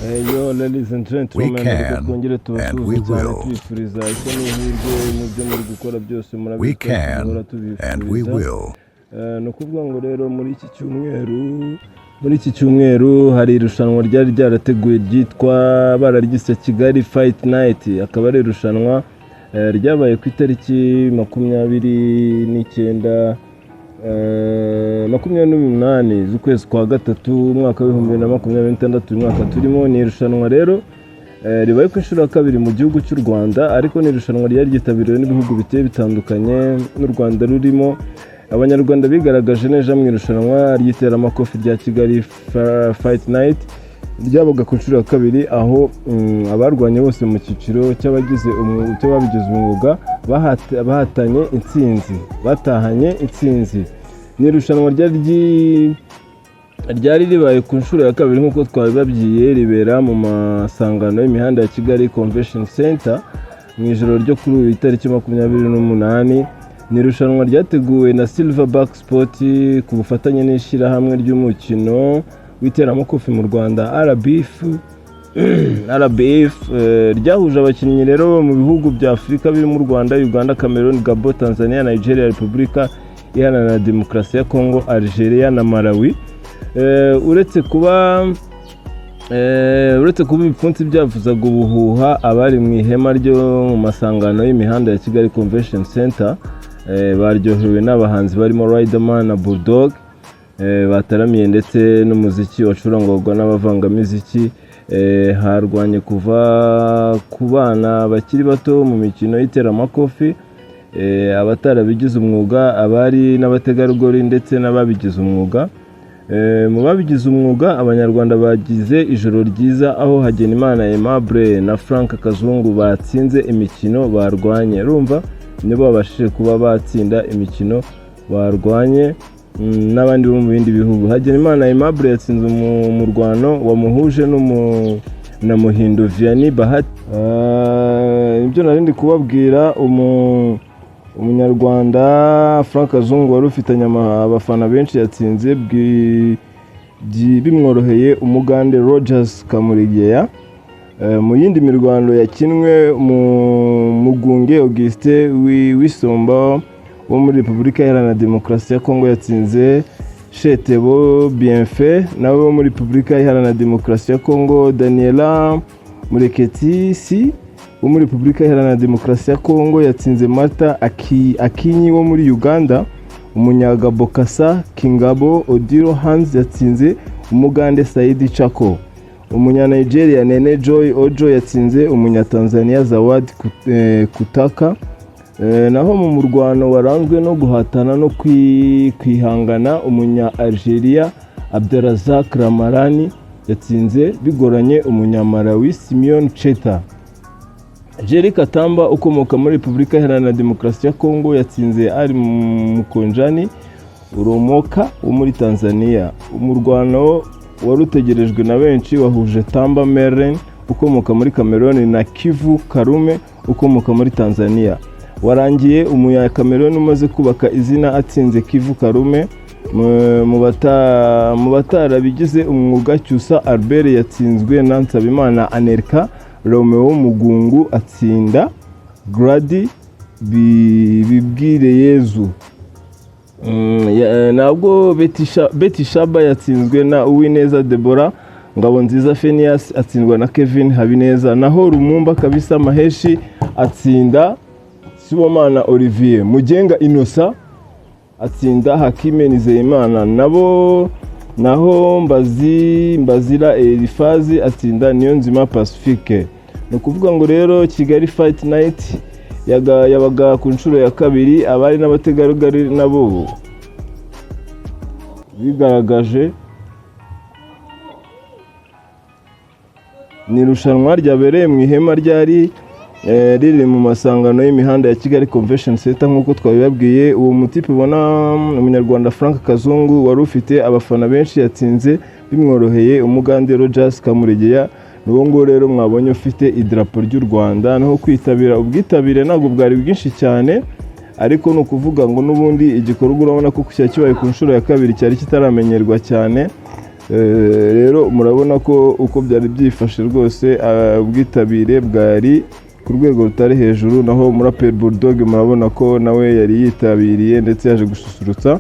Yo, ladies and gentlemen, can twongere and tubasuhuze we cyane will. tubifuriza icyo n'ihirwe mu byo muri gukora byose We murabizi ko duhora can and we tubifuriza. will. Ni ukuvuga ngo rero muri iki cyumweru hari irushanwa ryari ryarateguye ryitwa bararyise Kigali Fight Night, akaba ari irushanwa ryabaye ku itariki 28 z'ukwezi kwa gatatu umwaka wa 2026. Umwaka turimo ni irushanwa rero ribaye ku inshuro ya kabiri mu gihugu cy'u Rwanda, ariko ni irushanwa ryari ryitabiriwe n'ibihugu biteye bitandukanye n'u Rwanda rurimo. Abanyarwanda bigaragaje neza mu irushanwa ry'iteramakofi rya Kigali Fight Night ryabaga ku nshuro ya kabiri, aho abarwanye bose mu cyiciro cy'ababigize umwuga batahanye intsinzi. Ni irushanwa ryari ribaye ku nshuro ya kabiri nk'uko twabibabwiye, ribera mu masangano y'imihanda ya Kigali Convention Center mu ijoro ryo kuri uyu itariki 28. Ni irushanwa ryateguwe na Silverback Sport ku bufatanye n'ishyirahamwe ry'umukino w'iteramakofi mu Rwanda RBF. Ryahuje abakinnyi rero mu bihugu bya Afurika birimo u Rwanda, Uganda, Cameroon, Gabon, Tanzania, Nigeria, Repubulika Iharanira Demokarasi ya Congo, Algeria na Malawi. Uretse kuba ibipfunsi byavuzaga ubuhuha, abari mu ihema ryo mu masangano y'imihanda ya Kigali Convention Center baryohewe n'abahanzi barimo Riderman na Bulldog bataramiye, ndetse n'umuziki wacurangwaga n'abavangamiziki. Harwanye kuva ku bana bakiri bato mu mikino y'iteramakofi, abatarabigize umwuga, abari n'abategarugori ndetse n'ababigize umwuga. Mu babigize umwuga, abanyarwanda bagize ijoro ryiza, aho Hagenimana Aimable na Frank Kazungu batsinze imikino barwanye. Urumva nibo babashije kuba batsinda imikino barwanye n'abandi bo mu bindi bihugu. Hagenimana Aimable yatsinze umurwano wamuhuje na Muhindo Vianney Bahati. Ibyo narindi kubabwira, umunyarwanda Frank Kazungu wari ufitanye abafana benshi yatsinze bimworoheye umugande Rogers Kamurigeya. Mu yindi mirwano yakinwe, Mugunge Augustin Wisomba wo muri Repubulika Iharanira Demokarasi ya Congo yatsinze Shetebo Bienfait nawe wo muri Repubulika Iharanira Demokarasi ya Congo. Daniela Mureketisi wo muri Repubulika Iharanira Demokarasi ya Congo yatsinze Martha Akinyi wo muri Uganda. Umunyagabokasa Kingabo Odilo Hans yatsinze umugande Saidi Chako. Umunyanigeria Nene Joy Ojo yatsinze Umunyatanzania Zawadi Kutaka. Naho mu murwano waranzwe no guhatana no kwihangana, Umunya-Algeria Abdelrazak Ramarani yatsinze bigoranye Umunyamalawi Simeon Cheta. Jerry Katamba ukomoka muri Repubulika Iharanira Demokarasi ya Congo yatsinze Ali Mukonjani Uromoka wo muri Tanzania. Umurwano wari utegerejwe na benshi wahuje Tamba Meren ukomoka muri Cameroon na Kivu Karume ukomoka muri Tanzania. Warangiye Umunya-Cameroon umaze kubaka izina atsinze Kivu Karume. Mu batarabigize umwuga, Cyusa Albert yatsinzwe na Nsabimana Anerka. Romeo Mugungu atsinda Grady Bibwireyezu. Nabwo Betty Shaba yatsinzwe na Uwineza Deborah. Ngabonziza Phineas atsindwa na Kevin Habineza. Naho Rumumba Kabisa Maheshi atsinda Sibomana Olivier. Mugenga Innocent atsinda Hakime Nizeyimana. Naho Mbazira Elifazi atsinda Niyonzima Pacifique. Ni ukuvuga ngo rero Kigali Fight Night yabaga ku nshuro ya kabiri, abari n'abategarugori nabo bigaragaje. Ni irushanwa ryabereye mu ihema ryari riri mu masangano y'imihanda ya Kigali Convention Center nk'uko twabibabwiye. Uwo mutipe ubona umunyarwanda Frank Kazungu wari ufite abafana benshi yatsinze bimworoheye umugande Rogers Kamurigeya. Nuwo ngo rero mwabonye ufite idarapo ry'u Rwanda. Naho kwitabira, ubwitabire ntabwo bwari bwinshi cyane, ariko no kuvuga ngo n'ubundi igikorwa urabona ko kibaye ku nshuro ya kabiri cyari kitaramenyerwa cyane. rero murabona ko uko byari byifashe rwose, ubwitabire bwari ku rwego rutari hejuru, naho umuraperi Bulldog murabona ko nawe yari yitabiriye ndetse yaje gususurutsa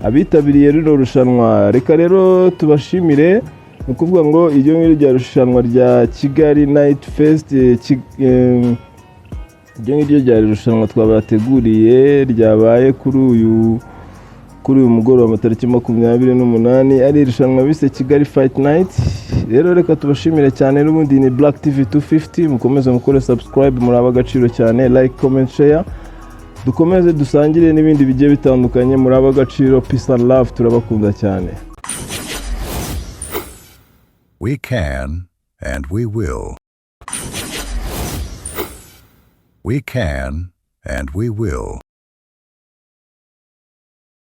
abitabiriye rino rushanwa. Reka rero tubashimire, ni ukuvuga ngo iryo ngiryo rya rushanwa rya Kigali Night Fest, iryo ngiryo ryari rushanwa twabateguriye ryabaye kuri uyu mugoroba amatariki 28, ari irushanwa bise Kigali Fight Night. Rero reka tubashimire cyane, n'ubundi ni Black TV 250, mukomeze mukore subscribe, muri abagaciro cyane, like, comment, share, dukomeze dusangire n'ibindi bigiye bitandukanye, muri abagaciro. Peace and love, turabakunda cyane. We can and we will. We can and we will.